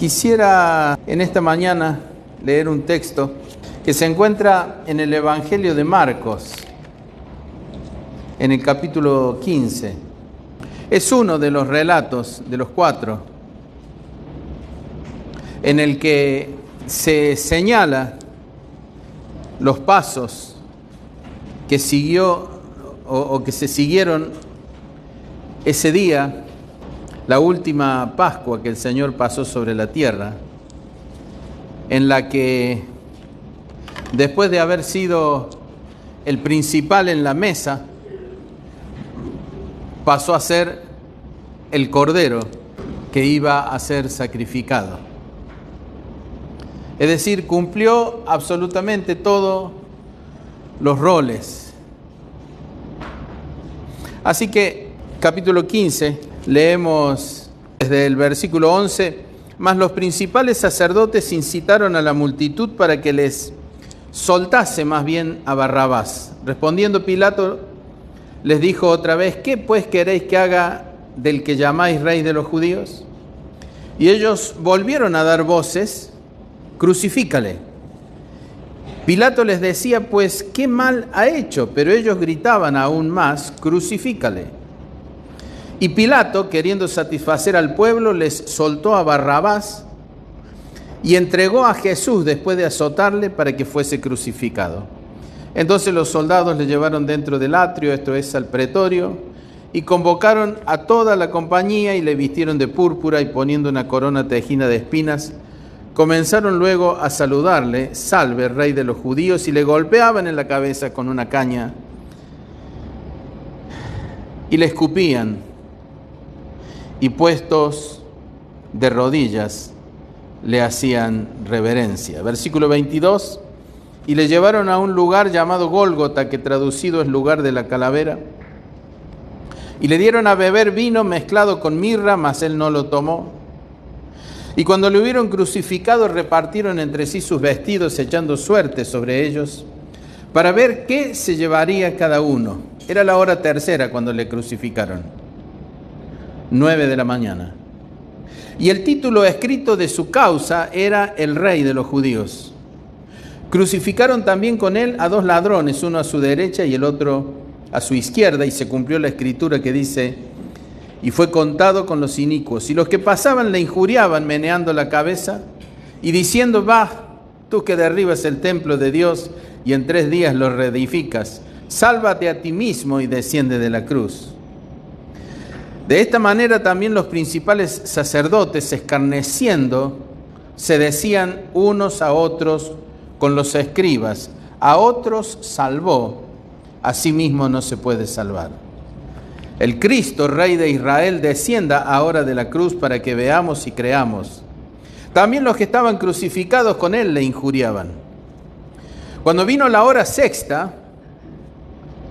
Quisiera en esta mañana leer un texto que se encuentra en el Evangelio de Marcos, en el capítulo 15. Es uno de los relatos, de los 4, en el que se señala los pasos que siguió o que se siguieron ese día, la última Pascua que el Señor pasó sobre la tierra, en la que después de haber sido el principal en la mesa, pasó a ser el cordero que iba a ser sacrificado. Es decir, cumplió absolutamente todos los roles. Así que, capítulo 15, leemos desde el versículo 11, mas los principales sacerdotes incitaron a la multitud para que les soltase más bien a Barrabás. Respondiendo Pilato, les dijo otra vez, ¿qué pues queréis que haga del que llamáis rey de los judíos? Y ellos volvieron a dar voces, crucifícale. Pilato les decía, pues, ¿qué mal ha hecho? Pero ellos gritaban aún más, crucifícale. Y Pilato, queriendo satisfacer al pueblo, les soltó a Barrabás y entregó a Jesús después de azotarle para que fuese crucificado. Entonces los soldados le llevaron dentro del atrio, esto es, al pretorio, y convocaron a toda la compañía y le vistieron de púrpura y poniendo una corona tejida de espinas, comenzaron luego a saludarle, salve, rey de los judíos, y le golpeaban en la cabeza con una caña y le escupían, y puestos de rodillas le hacían reverencia. Versículo 22, y le llevaron a un lugar llamado Gólgota, que traducido es lugar de la calavera, y le dieron a beber vino mezclado con mirra, mas él no lo tomó. Y cuando le hubieron crucificado, repartieron entre sí sus vestidos, echando suerte sobre ellos, para ver qué se llevaría cada uno. Era la hora tercera cuando le crucificaron, 9 de la mañana. Y el título escrito de su causa era el Rey de los Judíos. Crucificaron también con él a 2 ladrones, uno a su derecha y el otro a su izquierda, y se cumplió la escritura que dice, y fue contado con los inicuos. Y los que pasaban le injuriaban, meneando la cabeza y diciendo, va, tú que derribas el templo de Dios y en 3 días lo reedificas, sálvate a ti mismo y desciende de la cruz. De esta manera también los principales sacerdotes, escarneciendo, se decían unos a otros con los escribas, a otros salvó, a sí mismo no se puede salvar. El Cristo, Rey de Israel, descienda ahora de la cruz para que veamos y creamos. También los que estaban crucificados con él le injuriaban. Cuando vino la hora sexta,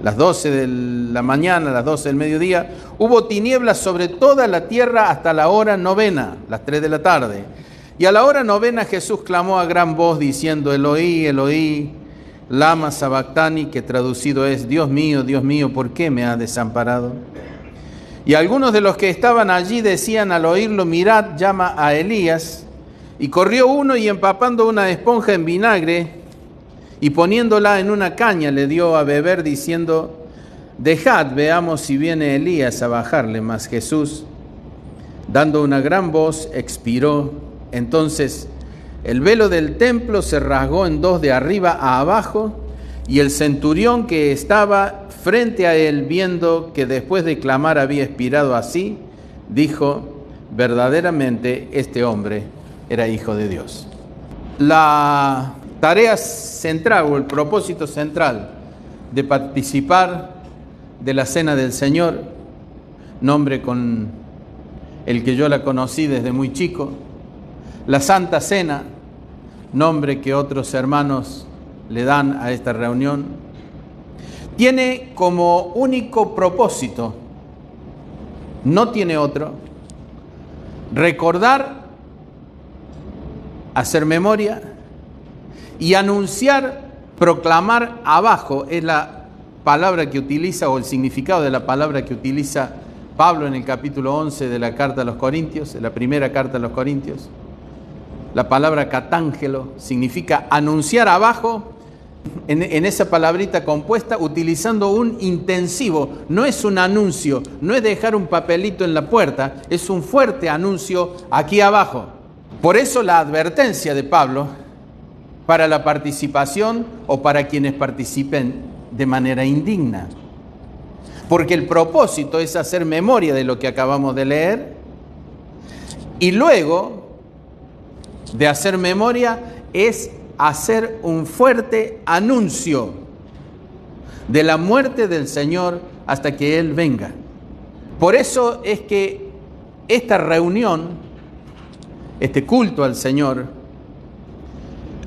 las 12 de la mañana, las 12 del mediodía, hubo tinieblas sobre toda la tierra hasta la hora novena, las 3 de la tarde. Y a la hora novena Jesús clamó a gran voz diciendo, Eloí, Eloí, lama sabactani, que traducido es, Dios mío, ¿por qué me has desamparado? Y algunos de los que estaban allí decían al oírlo, mirad, llama a Elías. Y corrió uno y empapando una esponja en vinagre y poniéndola en una caña le dio a beber diciendo, dejad, veamos si viene Elías a bajarle. Mas Jesús, dando una gran voz, expiró. Entonces el velo del templo se rasgó en 2 de arriba a abajo, y el centurión que estaba frente a él, viendo que después de clamar había expirado así, dijo, verdaderamente este hombre era hijo de Dios. La tarea central o el propósito central de participar de la Cena del Señor, nombre con el que yo la conocí desde muy chico, la Santa Cena, nombre que otros hermanos le dan a esta reunión, tiene como único propósito, no tiene otro, recordar, hacer memoria y anunciar, proclamar abajo, es la palabra que utiliza o el significado de la palabra que utiliza Pablo en el capítulo 11 de la carta a los Corintios, de la primera carta a los Corintios. La palabra catángelo significa anunciar abajo, en esa palabrita compuesta, utilizando un intensivo. No es un anuncio, no es dejar un papelito en la puerta, es un fuerte anuncio aquí abajo. Por eso la advertencia de Pablo para la participación o para quienes participen de manera indigna. Porque el propósito es hacer memoria de lo que acabamos de leer y luego de hacer memoria es hacer un fuerte anuncio de la muerte del Señor hasta que Él venga. Por eso es que esta reunión, este culto al Señor,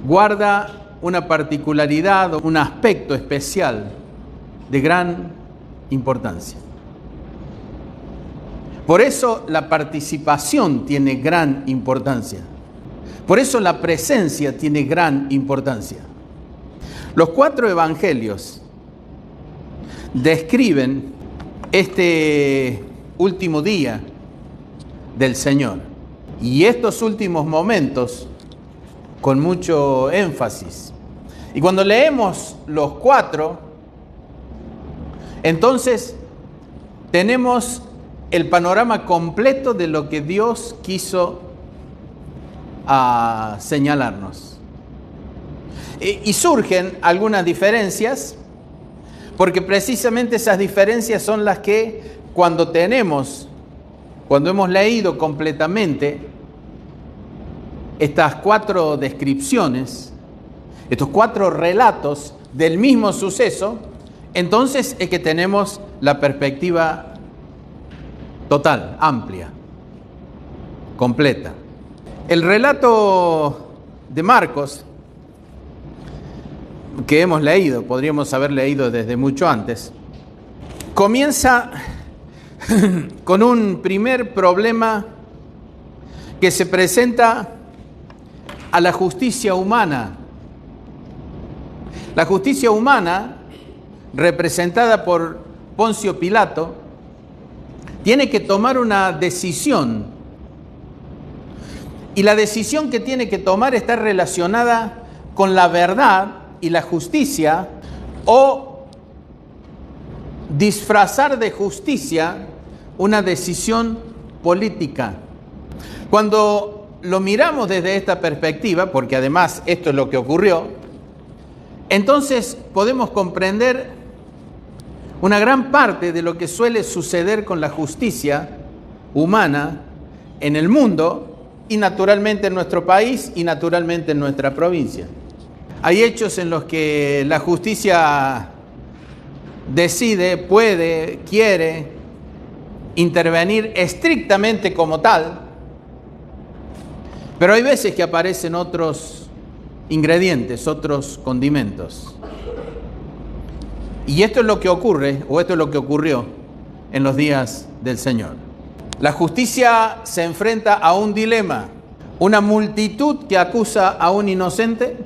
guarda una particularidad, un aspecto especial de gran importancia. Por eso la participación tiene gran importancia. Por eso la presencia tiene gran importancia. Los 4 evangelios describen este último día del Señor y estos últimos momentos con mucho énfasis. Y cuando leemos los 4, entonces tenemos el panorama completo de lo que Dios quiso señalarnos. Y surgen algunas diferencias, porque precisamente esas diferencias son las que cuando hemos leído completamente estas 4 descripciones, estos 4 relatos del mismo suceso, entonces es que tenemos la perspectiva total, amplia, completa. El relato de Marcos, que hemos leído, podríamos haber leído desde mucho antes, comienza con un primer problema que se presenta a la justicia humana. La justicia humana, representada por Poncio Pilato, tiene que tomar una decisión. Y la decisión que tiene que tomar está relacionada con la verdad y la justicia, o disfrazar de justicia una decisión política. Cuando lo miramos desde esta perspectiva, porque además esto es lo que ocurrió, entonces podemos comprender una gran parte de lo que suele suceder con la justicia humana en el mundo y naturalmente en nuestro país y naturalmente en nuestra provincia. Hay hechos en los que la justicia decide, puede, quiere intervenir estrictamente como tal, pero hay veces que aparecen otros ingredientes, otros condimentos. Y esto es lo que ocurre, o esto es lo que ocurrió en los días del Señor. La justicia se enfrenta a un dilema, una multitud que acusa a un inocente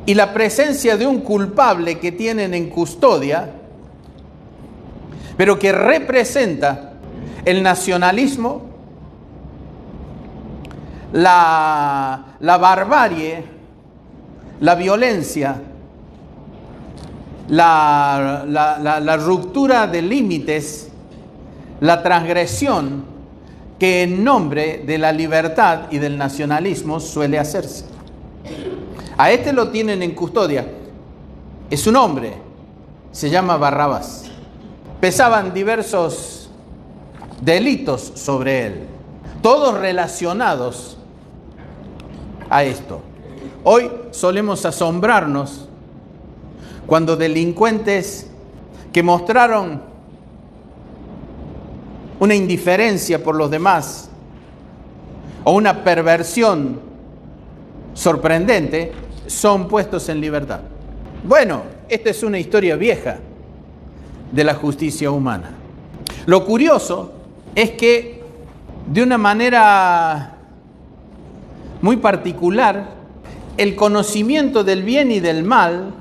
y la presencia de un culpable que tienen en custodia, pero que representa el nacionalismo, la barbarie, la violencia, la ruptura de límites, la transgresión que en nombre de la libertad y del nacionalismo suele hacerse. A este lo tienen en custodia. Es un hombre, se llama Barrabás. Pesaban diversos delitos sobre él, todos relacionados a esto. Hoy solemos asombrarnos cuando delincuentes que mostraron una indiferencia por los demás o una perversión sorprendente son puestos en libertad. Bueno, esta es una historia vieja de la justicia humana. Lo curioso es que de una manera muy particular, el conocimiento del bien y del mal,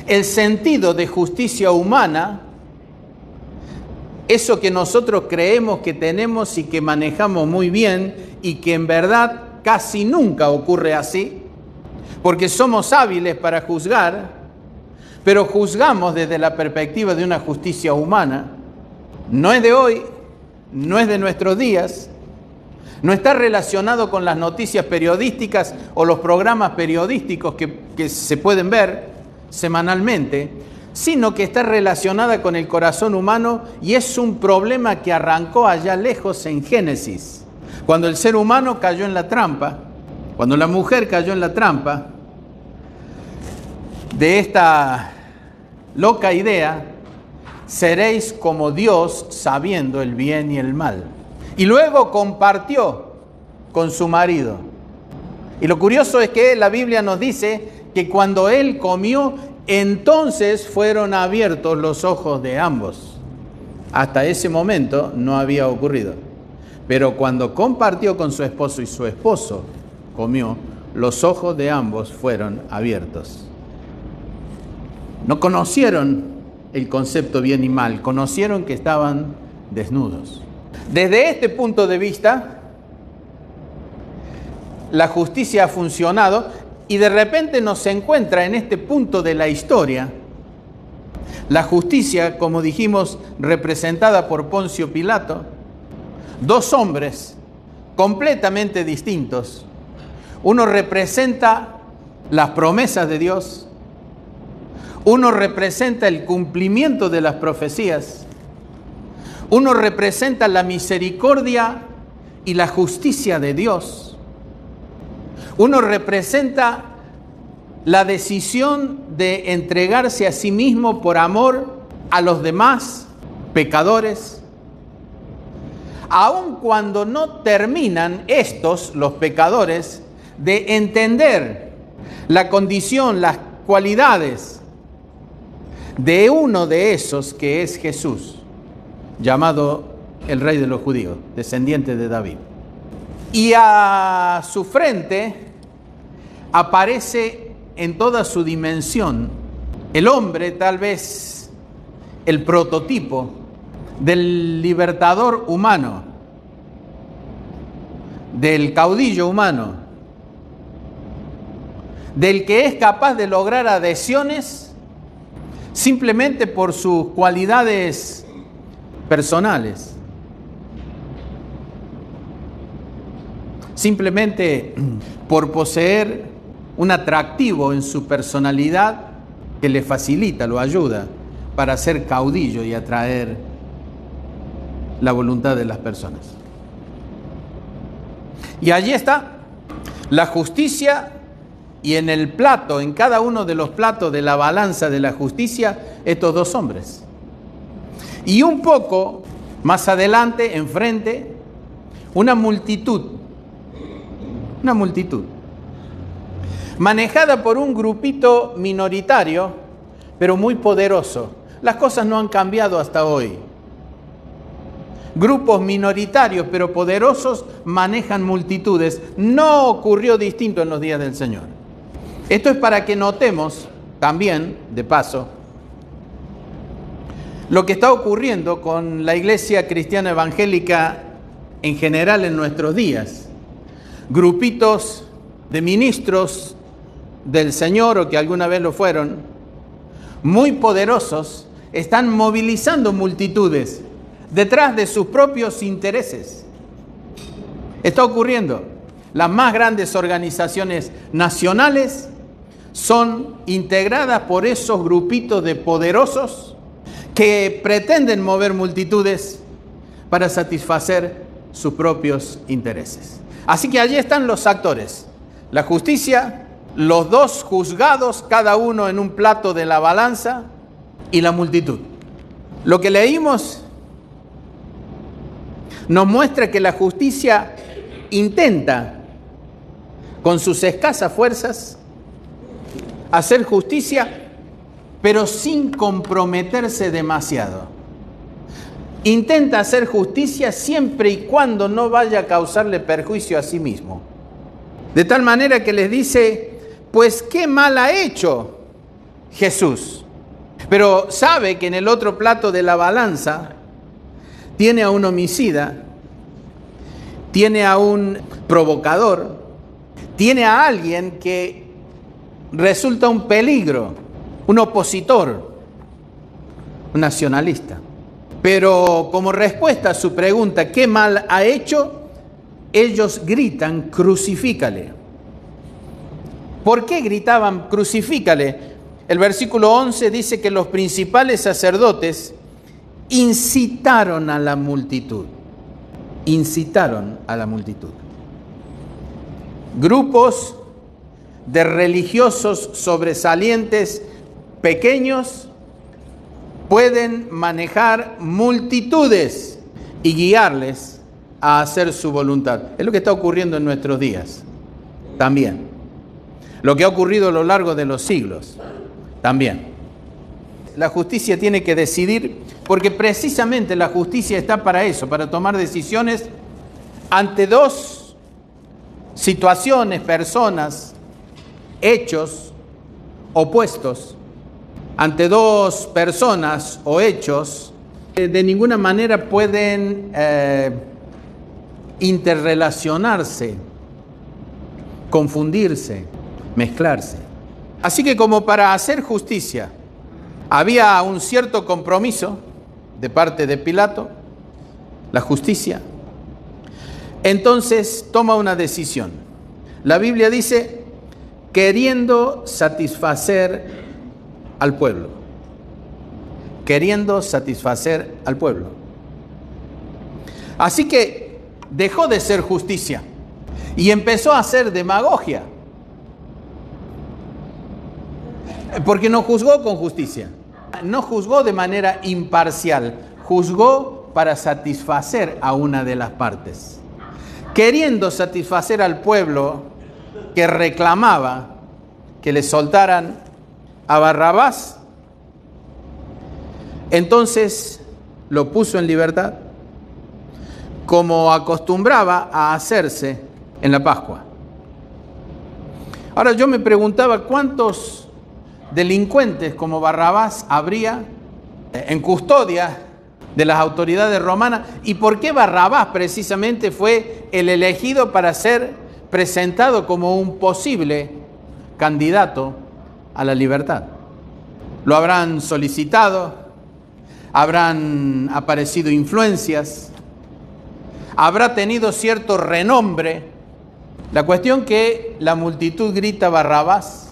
el sentido de justicia humana, eso que nosotros creemos que tenemos y que manejamos muy bien y que en verdad casi nunca ocurre así, porque somos hábiles para juzgar, pero juzgamos desde la perspectiva de una justicia humana. No es de hoy, no es de nuestros días, no está relacionado con las noticias periodísticas o los programas periodísticos que se pueden ver semanalmente, sino que está relacionada con el corazón humano y es un problema que arrancó allá lejos en Génesis, cuando el ser humano cayó en la trampa, cuando la mujer cayó en la trampa de esta loca idea: seréis como Dios sabiendo el bien y el mal. Y luego compartió con su marido. Y lo curioso es que la Biblia nos dice que cuando él comió, entonces fueron abiertos los ojos de ambos. Hasta ese momento no había ocurrido. Pero cuando compartió con su esposo y su esposo comió, los ojos de ambos fueron abiertos. No conocieron el concepto bien y mal, conocieron que estaban desnudos. Desde este punto de vista, la justicia ha funcionado y de repente nos encuentra en este punto de la historia. La justicia, como dijimos, representada por Poncio Pilato, dos hombres completamente distintos. Uno representa las promesas de Dios, uno representa el cumplimiento de las profecías, uno representa la misericordia y la justicia de Dios, uno representa la decisión de entregarse a sí mismo por amor a los demás pecadores, aun cuando no terminan estos, los pecadores, de entender la condición, las cualidades de uno de esos que es Jesús, llamado el Rey de los Judíos, descendiente de David. Y a su frente aparece en toda su dimensión el hombre, tal vez el prototipo del libertador humano, del caudillo humano, del que es capaz de lograr adhesiones simplemente por sus cualidades personales, simplemente por poseer un atractivo en su personalidad que le facilita, lo ayuda para ser caudillo y atraer la voluntad de las personas. Y allí está la justicia, y en el plato, en cada uno de los platos de la balanza de la justicia, estos dos hombres. Y un poco más adelante, enfrente, una multitud, manejada por un grupito minoritario, pero muy poderoso. Las cosas no han cambiado hasta hoy. Grupos minoritarios, pero poderosos, manejan multitudes. No ocurrió distinto en los días del Señor. Esto es para que notemos también, de paso, lo que está ocurriendo con la iglesia cristiana evangélica en general en nuestros días. Grupitos de ministros del Señor, o que alguna vez lo fueron, muy poderosos, están movilizando multitudes detrás de sus propios intereses. Está ocurriendo. Las más grandes organizaciones nacionales son integradas por esos grupitos de poderosos que pretenden mover multitudes para satisfacer sus propios intereses. Así que allí están los actores, la justicia, los dos juzgados, cada uno en un plato de la balanza, y la multitud. Lo que leímos nos muestra que la justicia intenta, con sus escasas fuerzas, hacer justicia, pero sin comprometerse demasiado. Intenta hacer justicia siempre y cuando no vaya a causarle perjuicio a sí mismo. De tal manera que les dice, pues qué mal ha hecho Jesús. Pero sabe que en el otro plato de la balanza tiene a un homicida, tiene a un provocador, Tiene a alguien que resulta un peligro, un opositor, un nacionalista. Pero como respuesta a su pregunta, ¿qué mal ha hecho?, ellos gritan, crucifícale. ¿Por qué gritaban, crucifícale? El versículo 11 dice que los principales sacerdotes incitaron a la multitud. Incitaron a la multitud. Grupos de religiosos sobresalientes pequeños pueden manejar multitudes y guiarles a hacer su voluntad. Es lo que está ocurriendo en nuestros días también. Lo que ha ocurrido a lo largo de los siglos también. La justicia tiene que decidir, porque precisamente la justicia está para eso, para tomar decisiones ante dos situaciones, personas, hechos opuestos, ante dos personas o hechos que de ninguna manera pueden interrelacionarse, confundirse, mezclarse. Así que como para hacer justicia había un cierto compromiso de parte de Pilato, la justicia, entonces toma una decisión. La Biblia dice, queriendo satisfacer al pueblo. Queriendo satisfacer al pueblo. Así que dejó de ser justicia y empezó a hacer demagogia. Porque no juzgó con justicia, no juzgó de manera imparcial, juzgó para satisfacer a una de las partes. Queriendo satisfacer al pueblo que reclamaba que le soltaran a Barrabás, entonces lo puso en libertad, como acostumbraba a hacerse en la Pascua. Ahora yo me preguntaba cuántos delincuentes como Barrabás habría en custodia de las autoridades romanas y por qué Barrabás precisamente fue el elegido para ser presentado como un posible candidato a la libertad. Lo habrán solicitado, habrán aparecido influencias, habrá tenido cierto renombre. La cuestión que la multitud grita Barrabás,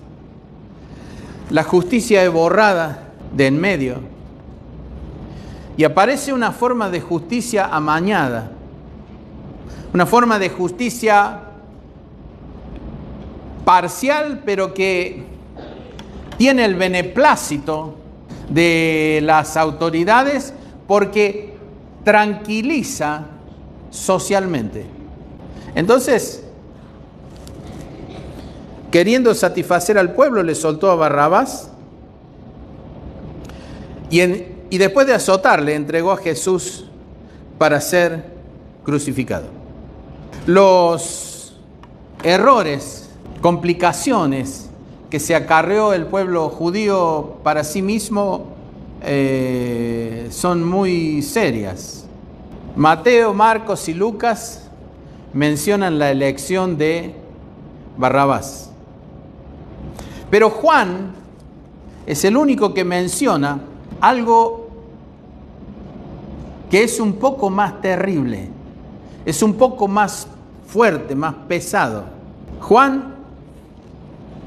la justicia es borrada de en medio y aparece una forma de justicia amañada, una forma de justicia parcial, pero que tiene el beneplácito de las autoridades porque tranquiliza socialmente. Entonces, queriendo satisfacer al pueblo, le soltó a Barrabás y después de azotarle, entregó a Jesús para ser crucificado. Los errores, complicaciones que se acarreó el pueblo judío para sí mismo son muy serias. Mateo, Marcos y Lucas mencionan la elección de Barrabás. Pero Juan es el único que menciona algo que es un poco más terrible, es un poco más fuerte, más pesado. Juan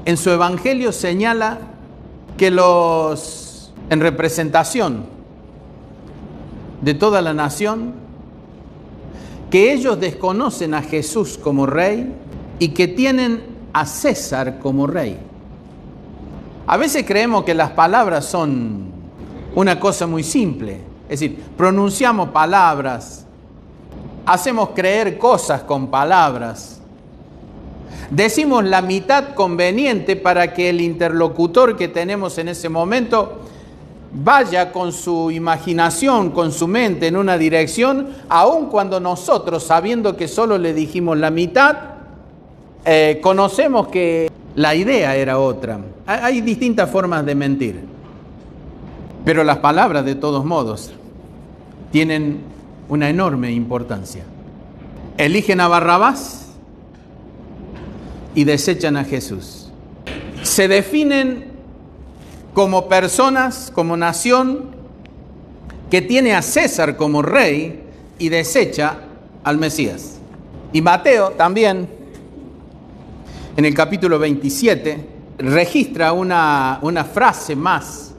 en su evangelio señala que en representación de toda la nación, que ellos desconocen a Jesús como rey y que tienen a César como rey. A veces creemos que las palabras son una cosa muy simple, es decir, pronunciamos palabras, hacemos creer cosas con palabras, decimos la mitad conveniente para que el interlocutor que tenemos en ese momento vaya con su imaginación, con su mente en una dirección, aun cuando nosotros, sabiendo que solo le dijimos la mitad, conocemos que la idea era otra. Hay distintas formas de mentir, pero las palabras de todos modos tienen una enorme importancia. Eligen a Barrabás, y desechan a Jesús. Se definen como personas, como nación, que tiene a César como rey y desecha al Mesías. Y Mateo también, en el capítulo 27, registra una frase más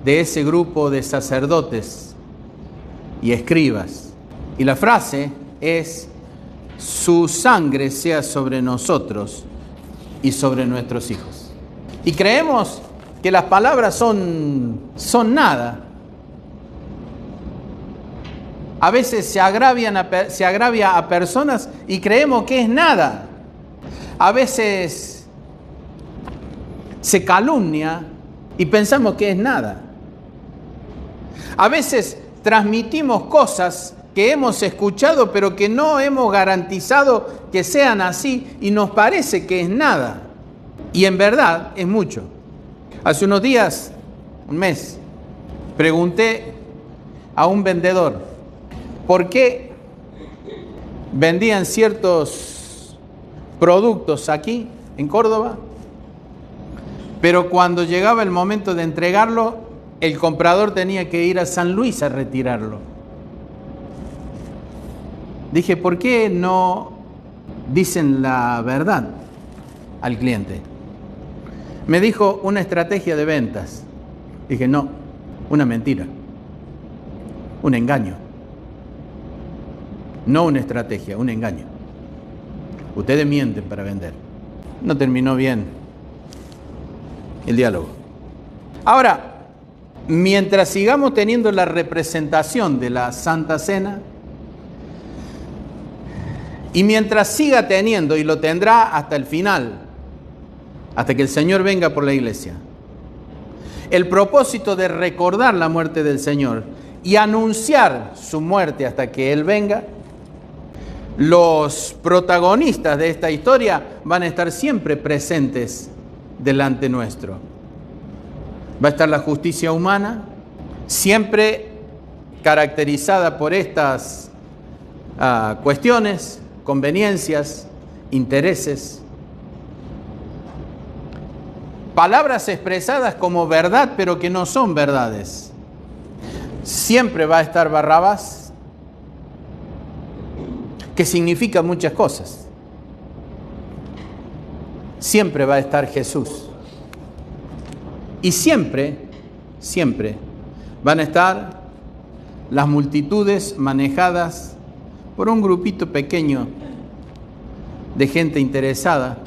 de ese grupo de sacerdotes y escribas. Y la frase es: su sangre sea sobre nosotros y sobre nuestros hijos. Y creemos que las palabras son nada. A veces se agravia a personas y creemos que es nada. A veces se calumnia y pensamos que es nada. A veces transmitimos cosas que hemos escuchado pero que no hemos garantizado que sean así y nos parece que es nada. Y en verdad es mucho. Hace unos días, un mes, pregunté a un vendedor por qué vendían ciertos productos aquí en Córdoba, pero cuando llegaba el momento de entregarlo, el comprador tenía que ir a San Luis a retirarlo. Dije, ¿por qué no dicen la verdad al cliente? Me dijo, una estrategia de ventas. Dije, no, una mentira, un engaño. No una estrategia, un engaño. Ustedes mienten para vender. No terminó bien el diálogo. Ahora, mientras sigamos teniendo la representación de la Santa Cena, y mientras siga teniendo, y lo tendrá hasta el final, hasta que el Señor venga por la iglesia, el propósito de recordar la muerte del Señor y anunciar su muerte hasta que Él venga, los protagonistas de esta historia van a estar siempre presentes delante nuestro. Va a estar la justicia humana, siempre caracterizada por estas cuestiones, conveniencias, intereses. Palabras expresadas como verdad, pero que no son verdades. Siempre va a estar Barrabás, que significa muchas cosas. Siempre va a estar Jesús. Y siempre van a estar las multitudes manejadas por un grupito pequeño de gente interesada,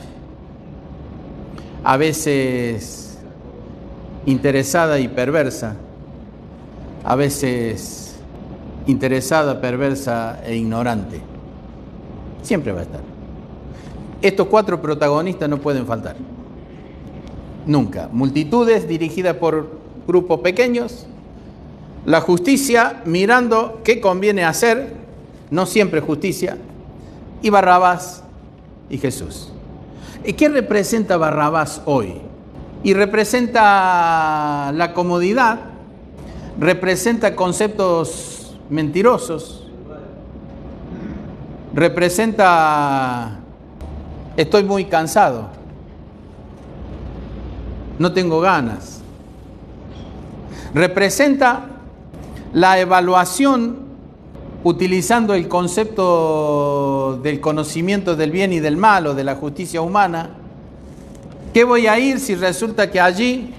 a veces interesada y perversa, a veces interesada, perversa e ignorante. Siempre va a estar. Estos 4 protagonistas no pueden faltar. Nunca. Multitudes dirigidas por grupos pequeños, la justicia mirando qué conviene hacer, no siempre justicia, y Barrabás y Jesús. ¿Y qué representa Barrabás hoy? Y representa la comodidad, representa conceptos mentirosos, representa estoy muy cansado, no tengo ganas. Representa la evaluación utilizando el concepto del conocimiento del bien y del mal o de la justicia humana. ¿Qué voy a ir si resulta que allí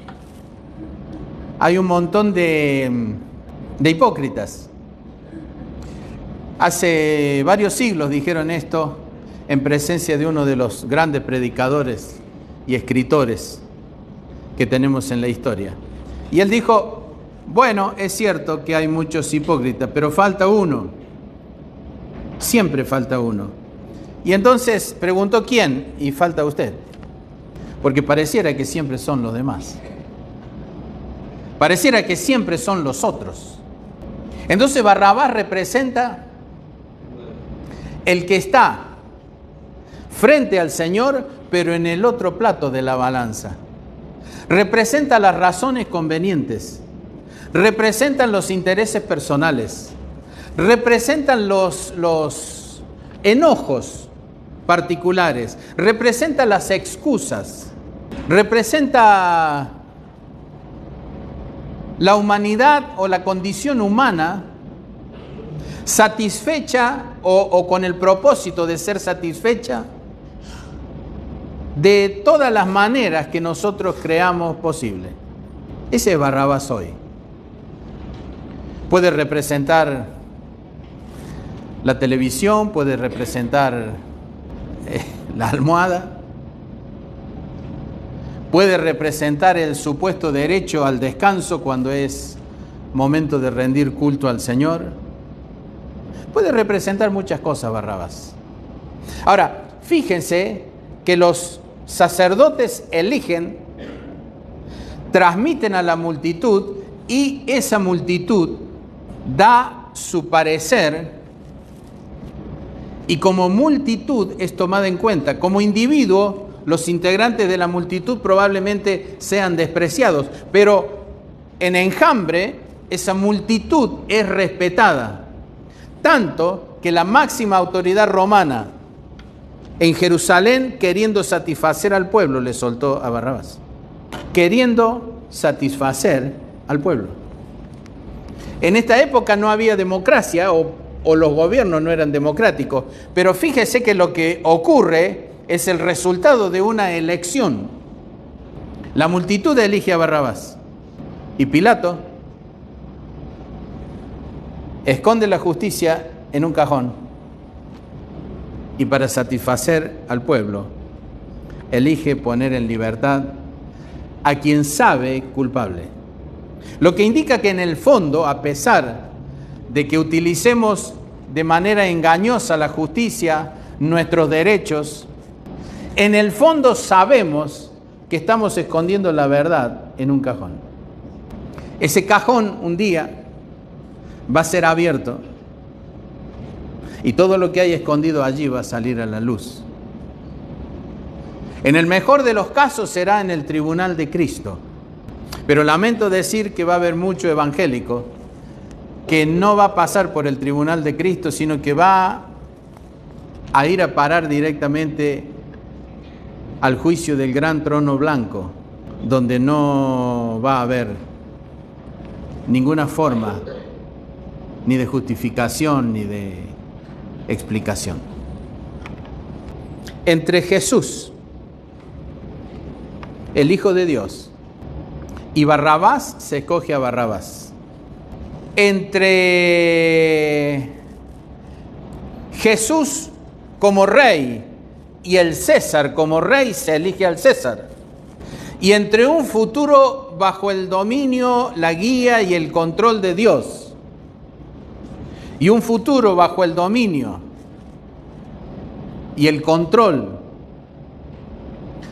hay un montón de hipócritas? Hace varios siglos dijeron esto en presencia de uno de los grandes predicadores y escritores que tenemos en la historia. Y él dijo, bueno, es cierto que hay muchos hipócritas, pero falta uno. Siempre falta uno. Y entonces preguntó quién, y falta usted. Porque pareciera que siempre son los demás. Pareciera que siempre son los otros. Entonces Barrabás representa el que está frente al Señor, pero en el otro plato de la balanza. Representa las razones convenientes, representan los intereses personales, representan los enojos particulares, representa las excusas, representa la humanidad o la condición humana satisfecha o con el propósito de ser satisfecha de todas las maneras que nosotros creamos posible. Ese es Barrabás hoy. Puede representar la televisión, puede representar la almohada, puede representar el supuesto derecho al descanso cuando es momento de rendir culto al Señor. Puede representar muchas cosas Barrabás. Ahora, fíjense que los sacerdotes eligen, transmiten a la multitud y esa multitud da su parecer y como multitud es tomada en cuenta. Como individuo, los integrantes de la multitud probablemente sean despreciados, pero en enjambre esa multitud es respetada, tanto que la máxima autoridad romana en Jerusalén, queriendo satisfacer al pueblo, le soltó a Barrabás. Queriendo satisfacer al pueblo. En esta época no había democracia o los gobiernos no eran democráticos, pero fíjese que lo que ocurre es el resultado de una elección. La multitud elige a Barrabás y Pilato esconde la justicia en un cajón y para satisfacer al pueblo elige poner en libertad a quien sabe culpable. Lo que indica que en el fondo, a pesar de que utilicemos de manera engañosa la justicia, nuestros derechos, en el fondo sabemos que estamos escondiendo la verdad en un cajón. Ese cajón un día va a ser abierto y todo lo que hay escondido allí va a salir a la luz. En el mejor de los casos será en el tribunal de Cristo. Pero lamento decir que va a haber mucho evangélico que no va a pasar por el tribunal de Cristo, sino que va a ir a parar directamente al juicio del gran trono blanco, donde no va a haber ninguna forma ni de justificación ni de explicación. Entre Jesús, el Hijo de Dios, y Barrabás, se escoge a Barrabás. Entre Jesús como rey y el César como rey, se elige al César. Y entre un futuro bajo el dominio, la guía y el control de Dios, y un futuro bajo el dominio y el control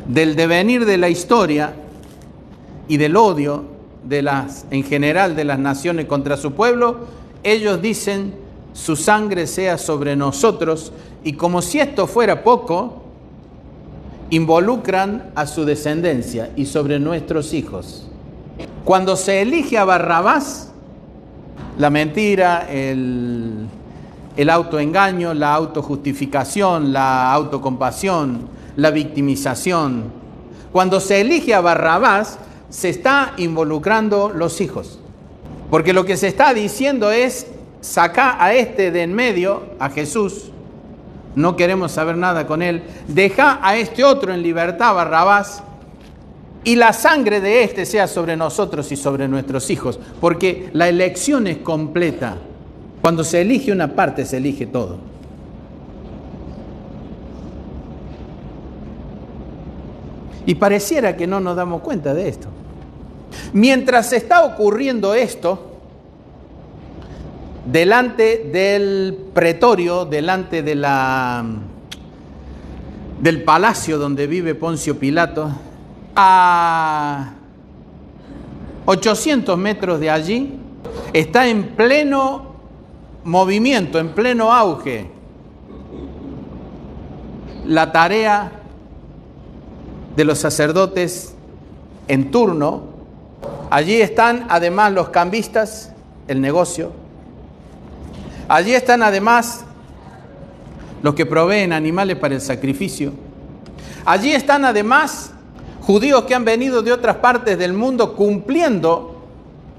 del devenir de la historia y del odio en general de las naciones contra su pueblo, ellos dicen: su sangre sea sobre nosotros, y como si esto fuera poco, involucran a su descendencia y sobre nuestros hijos. Cuando se elige a Barrabás, la mentira, el autoengaño, la autojustificación, la autocompasión, la victimización. Cuando se elige a Barrabás, se está involucrando los hijos. Porque lo que se está diciendo es: saca a este de en medio, a Jesús, no queremos saber nada con él, deja a este otro en libertad, Barrabás, y la sangre de este sea sobre nosotros y sobre nuestros hijos. Porque la elección es completa. Cuando se elige una parte, se elige todo. Y pareciera que no nos damos cuenta de esto. Mientras está ocurriendo esto, delante del pretorio, delante de del palacio donde vive Poncio Pilato, a 800 metros de allí, está en pleno movimiento, en pleno auge, la tarea de los sacerdotes en turno. Allí están además los cambistas, el negocio. Allí están además los que proveen animales para el sacrificio. Allí están además judíos que han venido de otras partes del mundo cumpliendo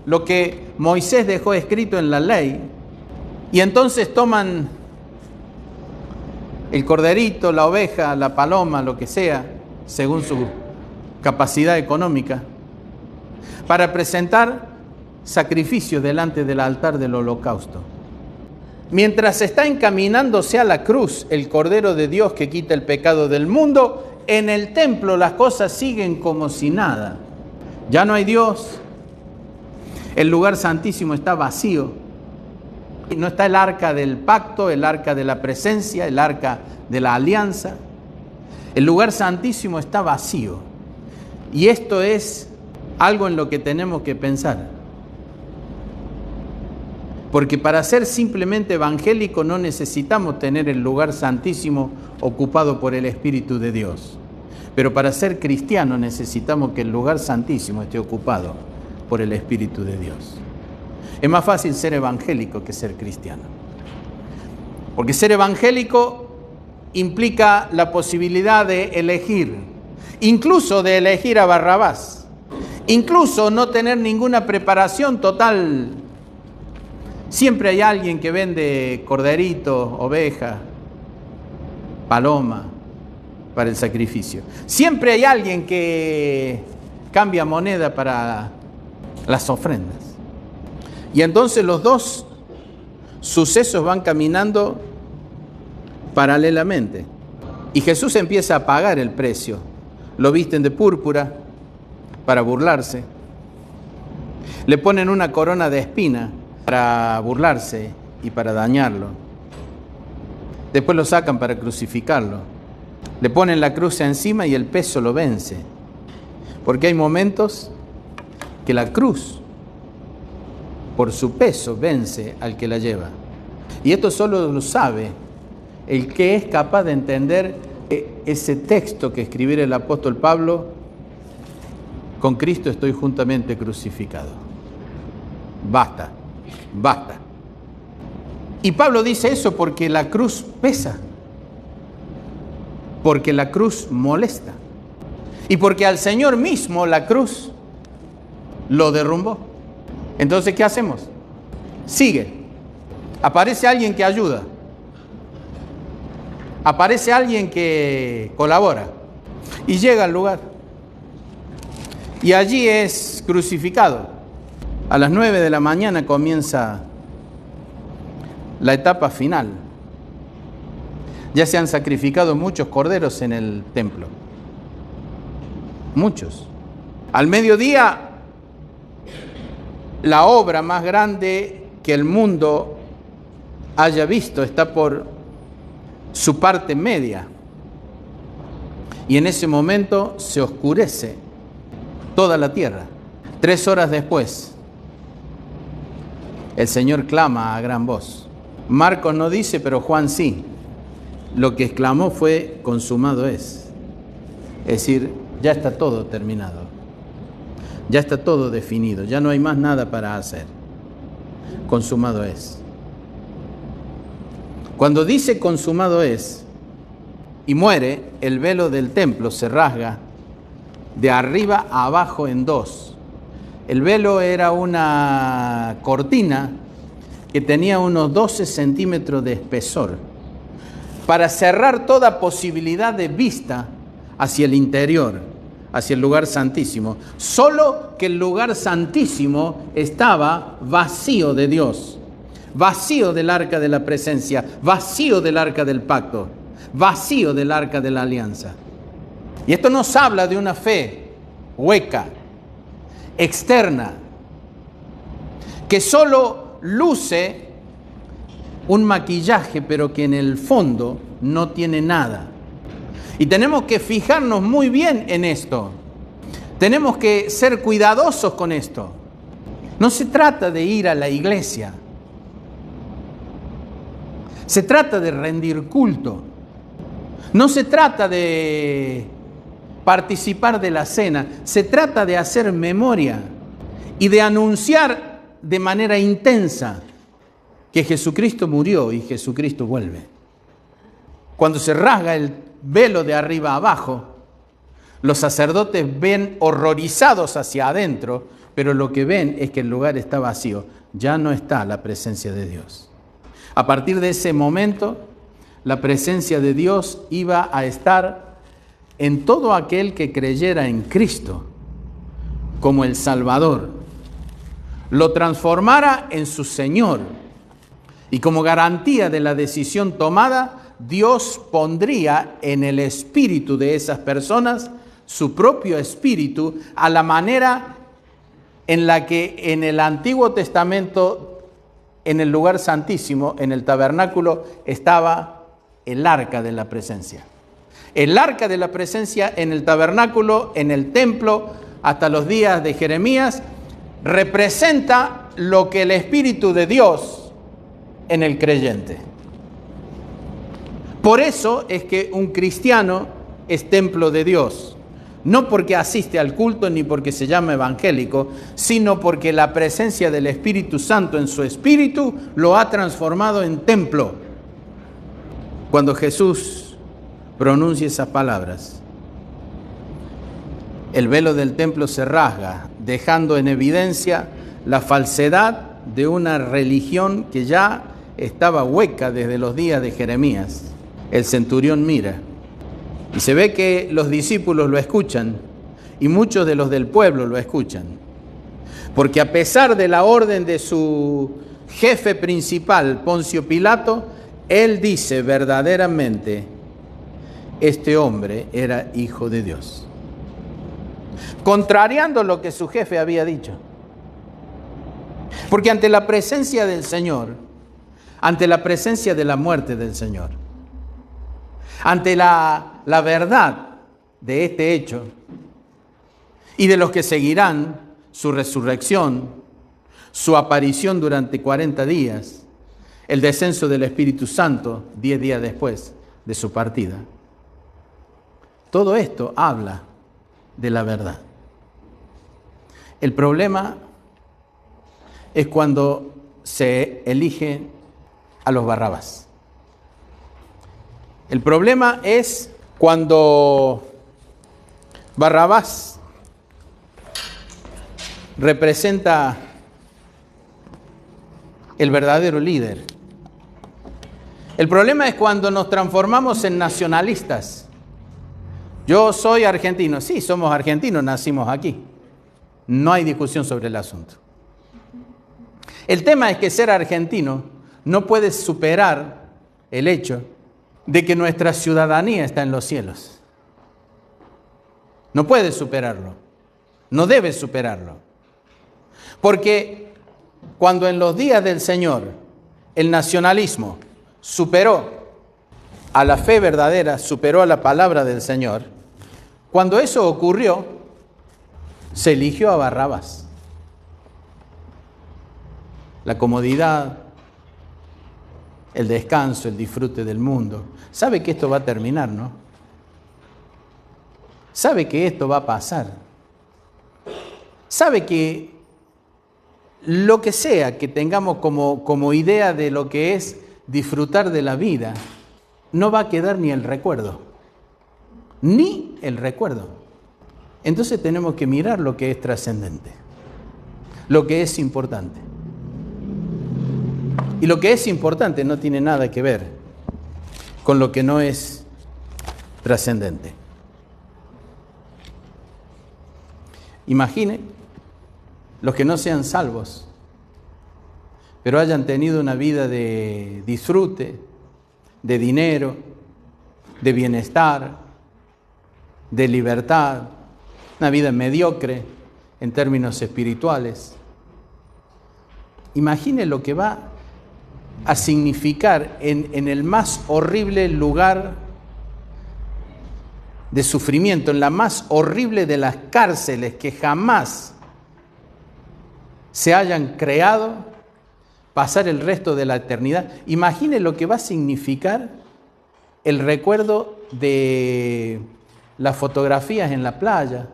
lo que Moisés dejó escrito en la ley. Y entonces toman el corderito, la oveja, la paloma, lo que sea, según su capacidad económica, para presentar sacrificio delante del altar del holocausto. Mientras está encaminándose a la cruz el Cordero de Dios que quita el pecado del mundo, en el templo las cosas siguen como si nada. Ya no hay Dios, el lugar santísimo está vacío. No está el arca del pacto, el arca de la presencia, el arca de la alianza. El lugar santísimo está vacío. Y esto es algo en lo que tenemos que pensar. Porque para ser simplemente evangélico no necesitamos tener el lugar santísimo ocupado por el Espíritu de Dios. Pero para ser cristiano necesitamos que el lugar santísimo esté ocupado por el Espíritu de Dios. Es más fácil ser evangélico que ser cristiano. Porque ser evangélico implica la posibilidad de elegir, incluso de elegir a Barrabás, incluso no tener ninguna preparación total. Siempre hay alguien que vende corderito, oveja, paloma para el sacrificio. Siempre hay alguien que cambia moneda para las ofrendas. Y entonces los dos sucesos van caminando paralelamente. Y Jesús empieza a pagar el precio. Lo visten de púrpura para burlarse. Le ponen una corona de espina para burlarse y para dañarlo. Después lo sacan para crucificarlo. Le ponen la cruz encima y el peso lo vence. Porque hay momentos que la cruz, por su peso, vence al que la lleva. Y esto solo lo sabe el que es capaz de entender ese texto que escribiera el apóstol Pablo: con Cristo estoy juntamente crucificado. Basta, basta. Y Pablo dice eso porque la cruz pesa, porque la cruz molesta y porque al Señor mismo la cruz lo derrumbó. Entonces, ¿qué hacemos? Sigue. Aparece alguien que ayuda. Aparece alguien que colabora. Y llega al lugar. Y allí es crucificado. A las 9 de la mañana comienza la etapa final. Ya se han sacrificado muchos corderos en el templo. Muchos. Al mediodía, la obra más grande que el mundo haya visto está por su parte media. Y en ese momento se oscurece toda la tierra. 3 horas después, el Señor clama a gran voz. Marcos no dice, pero Juan sí. Lo que exclamó fue: consumado es. Es decir, ya está todo terminado. Ya está todo definido, ya no hay más nada para hacer. Consumado es. Cuando dice consumado es y muere, el velo del templo se rasga de arriba a abajo en 2. El velo era una cortina que tenía unos 12 centímetros de espesor para cerrar toda posibilidad de vista hacia el interior, hacia el lugar santísimo. Solo que el lugar santísimo estaba vacío de Dios, vacío del arca de la presencia, vacío del arca del pacto, vacío del arca de la alianza. Y esto nos habla de una fe hueca, externa, que solo luce un maquillaje, pero que en el fondo no tiene nada. Y tenemos que fijarnos muy bien en esto. Tenemos que ser cuidadosos con esto. No se trata de ir a la iglesia. Se trata de rendir culto. No se trata de participar de la cena. Se trata de hacer memoria y de anunciar de manera intensa que Jesucristo murió y Jesucristo vuelve. cuando se rasga el velo de arriba a abajo, los sacerdotes ven horrorizados hacia adentro, pero lo que ven es que el lugar está vacío. Ya no está la presencia de Dios. A partir de ese momento, la presencia de Dios iba a estar en todo aquel que creyera en Cristo como el Salvador, lo transformara en su Señor, y como garantía de la decisión tomada, Dios pondría en el espíritu de esas personas su propio espíritu, a la manera en la que en el Antiguo Testamento, en el lugar santísimo, en el tabernáculo, estaba el arca de la presencia. El arca de la presencia en el tabernáculo, en el templo, hasta los días de Jeremías, representa lo que el Espíritu de Dios en el creyente. Por eso es que un cristiano es templo de Dios. No porque asiste al culto ni porque se llama evangélico, sino porque la presencia del Espíritu Santo en su espíritu lo ha transformado en templo. Cuando Jesús pronuncia esas palabras, el velo del templo se rasga, dejando en evidencia la falsedad de una religión que ya estaba hueca desde los días de Jeremías. El centurión mira y se ve que los discípulos lo escuchan y muchos de los del pueblo lo escuchan. Porque a pesar de la orden de su jefe principal, Poncio Pilato, él dice verdaderamente, este hombre era hijo de Dios. Contrariando lo que su jefe había dicho. Porque ante la presencia del Señor, ante la presencia de la muerte del Señor, ante la verdad de este hecho y de los que seguirán su resurrección, su aparición durante 40 días, el descenso del Espíritu Santo 10 días después de su partida. Todo esto habla de la verdad. El problema es cuando se elige a los Barrabás. El problema es cuando Barrabás representa el verdadero líder. El problema es cuando nos transformamos en nacionalistas. Yo soy argentino. Sí, somos argentinos, nacimos aquí. No hay discusión sobre el asunto. El tema es que ser argentino no puede superar el hecho de que nuestra ciudadanía está en los cielos. No puede superarlo. No debe superarlo. Porque cuando en los días del Señor el nacionalismo superó a la fe verdadera, superó a la palabra del Señor, cuando eso ocurrió, se eligió a Barrabás. La comodidad, el descanso, el disfrute del mundo. Sabe que esto va a terminar, ¿no? Sabe que esto va a pasar. Sabe que lo que sea que tengamos como idea de lo que es disfrutar de la vida, no va a quedar ni el recuerdo. Ni el recuerdo. Entonces tenemos que mirar lo que es trascendente, lo que es importante. Y lo que es importante no tiene nada que ver con lo que no es trascendente. Imagine los que no sean salvos, pero hayan tenido una vida de disfrute, de dinero, de bienestar, de libertad, una vida mediocre en términos espirituales. Imagine lo que va a significar en el más horrible lugar de sufrimiento, en la más horrible de las cárceles que jamás se hayan creado, pasar el resto de la eternidad. Imagine lo que va a significar el recuerdo de las fotografías en la playa,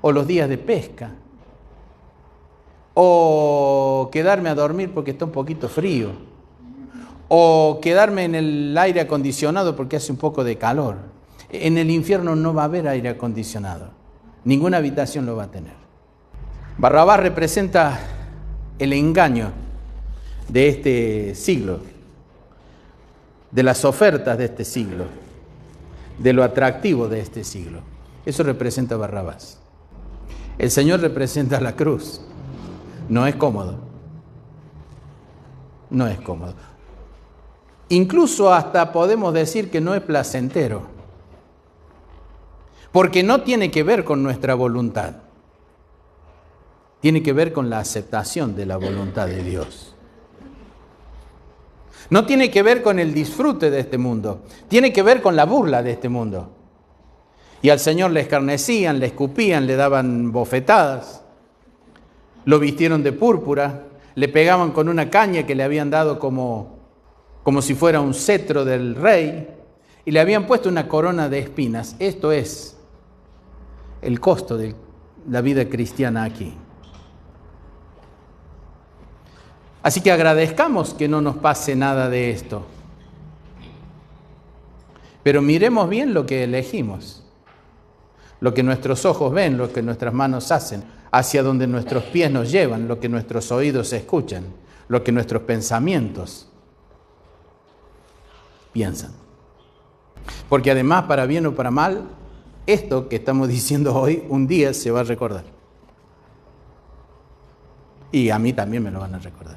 o los días de pesca, o quedarme a dormir porque está un poquito frío, o quedarme en el aire acondicionado porque hace un poco de calor. En el infierno no va a haber aire acondicionado. Ninguna habitación lo va a tener. Barrabás representa el engaño de este siglo, de las ofertas de este siglo, de lo atractivo de este siglo. Eso representa Barrabás. El Señor representa la cruz. No es cómodo. No es cómodo. Incluso hasta podemos decir que no es placentero, porque no tiene que ver con nuestra voluntad. Tiene que ver con la aceptación de la voluntad de Dios. No tiene que ver con el disfrute de este mundo. Tiene que ver con la burla de este mundo. Y al Señor le escarnecían, le escupían, le daban bofetadas. Lo vistieron de púrpura. Le pegaban con una caña que le habían dado como si fuera un cetro del rey. Y le habían puesto una corona de espinas. Esto es el costo de la vida cristiana aquí. Así que agradezcamos que no nos pase nada de esto. Pero miremos bien lo que elegimos, lo que nuestros ojos ven, lo que nuestras manos hacen, hacia donde nuestros pies nos llevan, lo que nuestros oídos escuchan, lo que nuestros pensamientos piensan. Porque además, para bien o para mal, esto que estamos diciendo hoy, un día se va a recordar. Y a mí también me lo van a recordar.